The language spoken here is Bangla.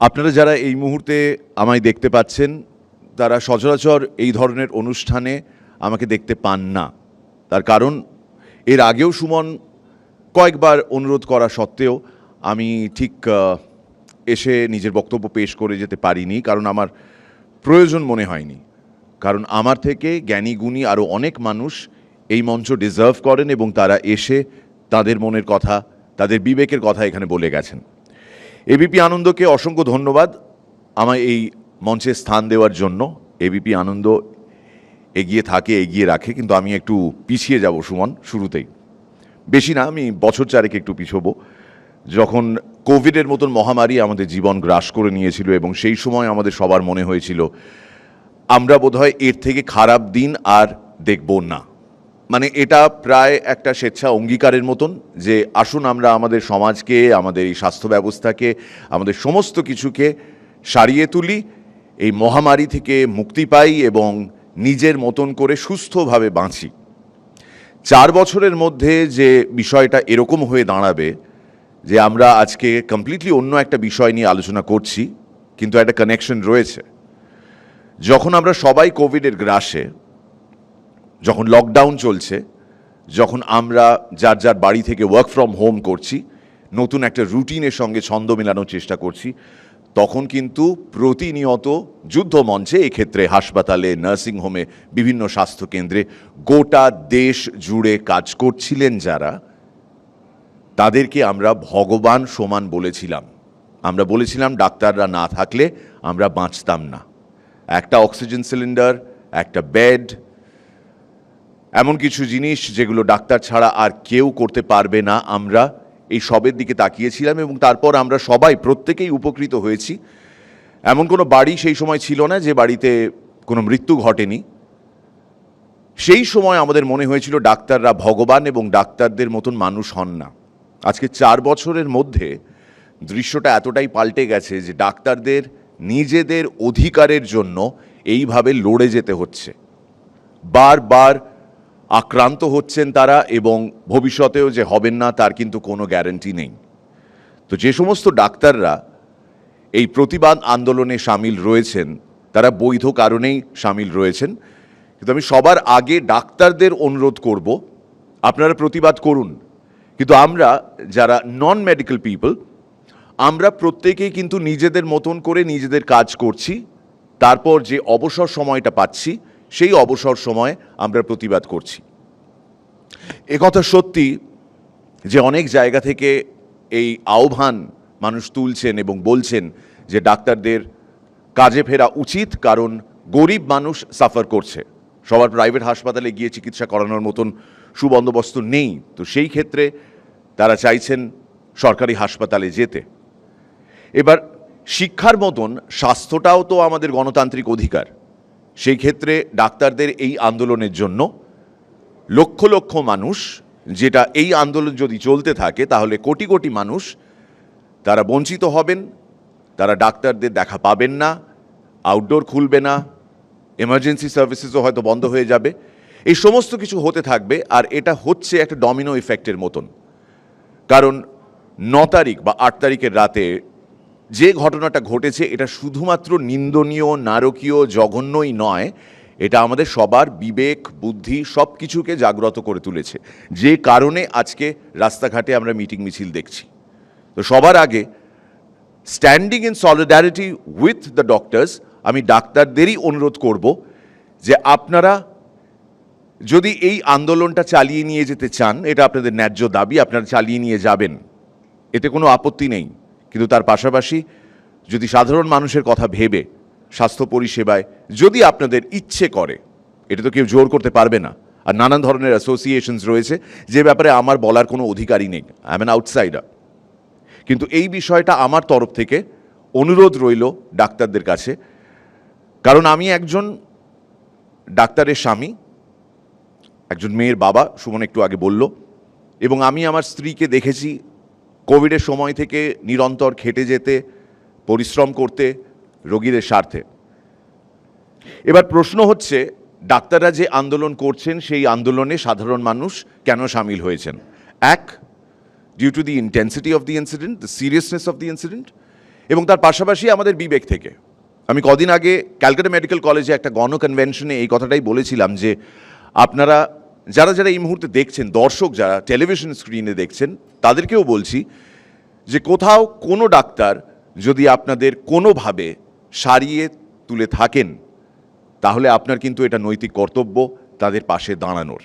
আপনারা যারা এই মুহূর্তে আমায় দেখতে পাচ্ছেন তারা সচরাচর এই ধরনের অনুষ্ঠানে আমাকে দেখতে পান না। তার কারণ এর আগেও সুমন কয়েকবার অনুরোধ করা সত্ত্বেও আমি ঠিক এসে নিজের বক্তব্য পেশ করে যেতে পারিনি, কারণ আমার প্রয়োজন মনে হয়নি। কারণ আমার থেকে জ্ঞানী গুণী আরও অনেক মানুষ এই মঞ্চ ডিজার্ভ করেন এবং তারা এসে তাদের মনের কথা, তাদের বিবেকের কথা এখানে বলে গেছেন। এবিপি আনন্দকে অসংখ্য ধন্যবাদ আমায় এই মঞ্চে স্থান দেওয়ার জন্য। এবিপি আনন্দ এগিয়ে থাকে, এগিয়ে রাখে, কিন্তু আমি একটু পিছিয়ে যাব সুমন শুরুতেই। বেশি না, আমি বছর চারেক একটু পিছবো। যখন কোভিডের মতন মহামারী আমাদের জীবন গ্রাস করে নিয়েছিল এবং সেই সময় আমাদের সবার মনে হয়েছিল আমরা বোধহয় এর থেকে খারাপ দিন আর দেখব না। মানে এটা প্রায় একটা স্বেচ্ছা অঙ্গীকারের মতন যে আসুন আমরা আমাদের সমাজকে, আমাদের এই স্বাস্থ্য ব্যবস্থাকে, আমাদের সমস্ত কিছুকে সারিয়ে তুলি, এই মহামারী থেকে মুক্তি পাই এবং নিজের মতন করে সুস্থভাবে বাঁচি। 4 বছরের মধ্যে যে বিষয়টা এরকম হয়ে দাঁড়াবে যে আমরা আজকে কমপ্লিটলি অন্য একটা বিষয় নিয়ে আলোচনা করছি, কিন্তু একটা কানেকশন রয়েছে। যখন আমরা সবাই কোভিডের গ্রাসে, যখন লকডাউন চলছে, যখন আমরা যার যার বাড়ি থেকে ওয়ার্ক ফ্রম হোম করছি, নতুন একটা রুটিনের সঙ্গে ছন্দ মেলানোর চেষ্টা করছি, তখন কিন্তু প্রতিনিয়ত যুদ্ধমঞ্চে, এক্ষেত্রে হাসপাতালে, নার্সিংহোমে, বিভিন্ন স্বাস্থ্যকেন্দ্রে গোটা দেশ জুড়ে কাজ করছিলেন যারা, তাদেরকে আমরা ভগবান সমান বলেছিলাম। আমরা বলেছিলাম ডাক্তাররা না থাকলে আমরা বাঁচতাম না। একটা অক্সিজেন সিলিন্ডার, একটা বেড, এমন কিছু জিনিস যেগুলো ডাক্তার ছাড়া আর কেউ করতে পারবে না, আমরা এই সবের দিকে তাকিয়েছিলাম এবং তারপর আমরা সবাই প্রত্যেকেই উপকৃত হয়েছি। এমন কোনো বাড়ি সেই সময় ছিল না যে বাড়িতে কোনো মৃত্যু ঘটেনি। সেই সময় আমাদের মনে হয়েছিল ডাক্তাররা ভগবান এবং ডাক্তারদের মতন মানুষ হন না। আজকে 4 বছরের মধ্যে দৃশ্যটা এতটাই পাল্টে গেছে যে ডাক্তারদের নিজেদের অধিকারের জন্য এইভাবে লড়ে যেতে হচ্ছে। বারবার আক্রান্ত হচ্ছেন তারা এবং ভবিষ্যতেও যে হবেন না তার কিন্তু কোনো গ্যারান্টি নেই। তো যে সমস্ত ডাক্তাররা এই প্রতিবাদ আন্দোলনে সামিল রয়েছেন তারা বৈধ কারণেই সামিল রয়েছেন, কিন্তু আমি সবার আগে ডাক্তারদের অনুরোধ করব আপনারা প্রতিবাদ করুন, কিন্তু আমরা যারা নন মেডিকেল পিপল আমরা প্রত্যেকেই কিন্তু নিজেদের মতন করে নিজেদের কাজ করছি। তারপর যে অবসর সময়টা পাচ্ছি সেই অবসর সময় আমরা প্রতিবাদ করছি। একথা সত্যি যে অনেক জায়গা থেকে এই আহ্বান মানুষ তুলছেন এবং বলছেন যে ডাক্তারদের কাজে ফেরা উচিত, কারণ গরিব মানুষ সাফার করছে, সবার প্রাইভেট হাসপাতালে গিয়ে চিকিৎসা করানোর মতন সুবন্দোবস্ত নেই। তো সেই ক্ষেত্রে তারা চাইছেন সরকারি হাসপাতালে যেতে। এবার শিক্ষার মতন স্বাস্থ্যটাও তো আমাদের গণতান্ত্রিক অধিকার। সেই ক্ষেত্রে ডাক্তারদের এই আন্দোলনের জন্য লক্ষ লক্ষ মানুষ, যেটা এই আন্দোলন যদি চলতে থাকে তাহলে কোটি কোটি মানুষ তারা বঞ্চিত হবেন, তারা ডাক্তারদের দেখা পাবেন না, আউটডোর খুলবে না, এমার্জেন্সি সার্ভিসেসও হয়তো বন্ধ হয়ে যাবে। এই সমস্ত কিছু হতে থাকবে আর এটা হচ্ছে একটা ডমিনো ইফেক্টের মতন। কারণ 9 তারিখ বা 8 তারিখের রাতে যে ঘটনাটা ঘটেছে এটা শুধুমাত্র নিন্দনীয়, নারকীয়, জঘন্যই নয়, এটা আমাদের সবার বিবেক, বুদ্ধি সব কিছুকে জাগ্রত করে তুলেছে, যে কারণে আজকে রাস্তাঘাটে আমরা মিটিং মিছিল দেখছি। তো সবার আগে standing in solidarity with the doctors, আমি ডাক্তারদেরই অনুরোধ করব যে আপনারা যদি এই আন্দোলনটা চালিয়ে নিয়ে যেতে চান, এটা আপনাদের ন্যায্য দাবি, আপনারা চালিয়ে নিয়ে যাবেন, এতে কোনো আপত্তি নেই। কিন্তু তার পাশাপাশি যদি সাধারণ মানুষের কথা ভেবে স্বাস্থ্য পরিষেবায় যদি আপনাদের ইচ্ছে করে, এটা তো কেউ জোর করতে পারবে না, আর নানান ধরনের অ্যাসোসিয়েশনস রয়েছে যে ব্যাপারে আমার বলার কোনো অধিকারই নেই, আই এম অ্যান আউটসাইডার। কিন্তু এই বিষয়টা আমার তরফ থেকে অনুরোধ রইল ডাক্তারদের কাছে, কারণ আমি একজন ডাক্তারের স্বামী, একজন মেয়ের বাবা, সুমন একটু আগে বলল, এবং আমি আমার স্ত্রীকে দেখেছি কোভিডের সময় থেকে নিরন্তর খেটে যেতে, পরিশ্রম করতে রোগীদের স্বার্থে। এবার প্রশ্ন হচ্ছে ডাক্তাররা যে আন্দোলন করছেন সেই আন্দোলনে সাধারণ মানুষ কেন সামিল হয়েছেন? এক, due to the intensity of the incident, the seriousness of the incident, এবং তার পাশাপাশি আমাদের বিবেক থেকে। আমি কদিন আগে ক্যালকাটা মেডিকেল কলেজে একটা গণকনভেনশনে এই কথাটাই বলেছিলাম যে আপনারা যারা যারা এই মুহূর্তে দেখছেন, দর্শক যারা টেলিভিশন স্ক্রিনে দেখছেন, তাদেরকেও বলছি যে কোথাও কোনো ডাক্তার যদি আপনাদের কোনোভাবে সারিয়ে তুলে থাকেন, তাহলে আপনার কিন্তু এটা নৈতিক কর্তব্য তাদের পাশে দাঁড়ানোর।